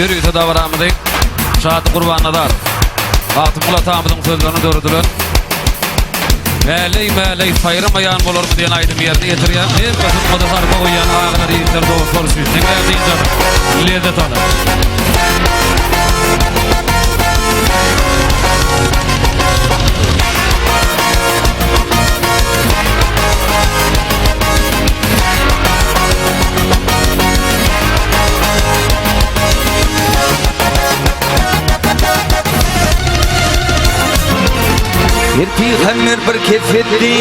Yürüyse davranmadı. Şahat kurbanladılar. Altın Mulat'ımızın sözlerini doğrudular. Meley sayramayan olur mu diyen aydım yerine getiriyen. Hem kasıtmada sarpa koyan ağırlar yiğitler doğru konuşuyor. Ne kadar deyince lezzet alır. يرتي خمر بركفتي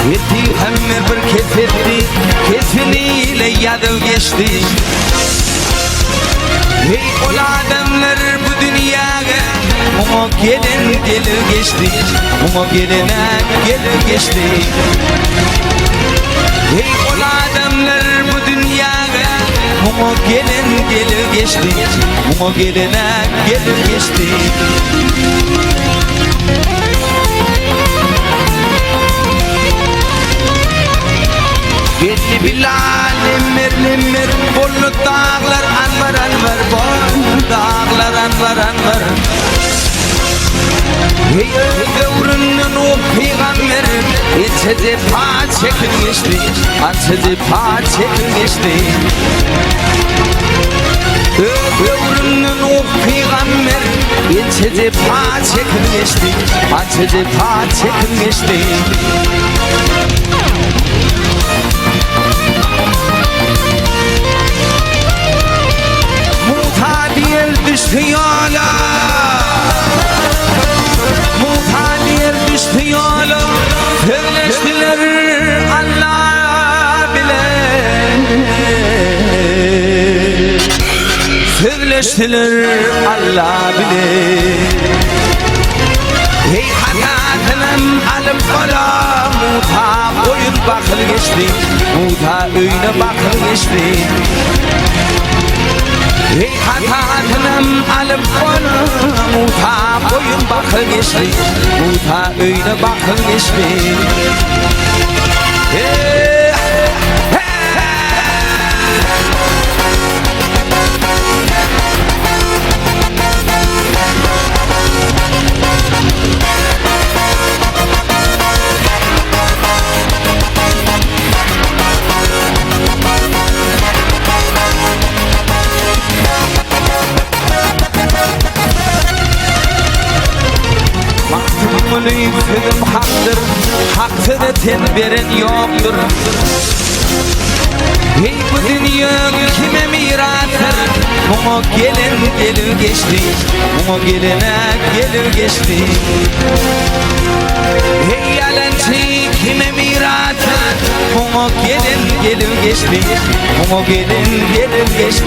يرتي خمر بركفتي كتفني ليادو geçti Hey ol adamlar bu dünyaya Mumo gelin gelir geçti Mumo gelene gelir geçti Hey ol adamlar bu dünyaya Mumo gelin gelir geçti Mumo gelene gelir geçti Geldi Bilal emir Bollu dağlar anvar Bollu dağlar anvar Hey övrünün o peygamber İçede paçekin geçti Açede paçekin geçti Övrünün o peygamber İçede paçekin geçti Açede paçekin geçti düştü yola Mutanir düştü yola Birleştiler Allah bile Birleştiler Allah bile Hey hayatının alıp kola Muta oyun bakır geçti Muta öyle bakır geçti Hey hatatınım alıp konu Muta boyun bakır geçti Muta öyle bakır geçti Hey Mülküm haktır, haksını tenberen yoktur Hey bu dünya kime mirastır Mumo gelin gelir geçti Mumo geline gelir geçti Hey yalancı kime mirastır Mumo gelin gelir geçti Mumo gelin gelir geçti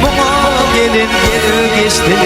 Mumo gelin gelir geçti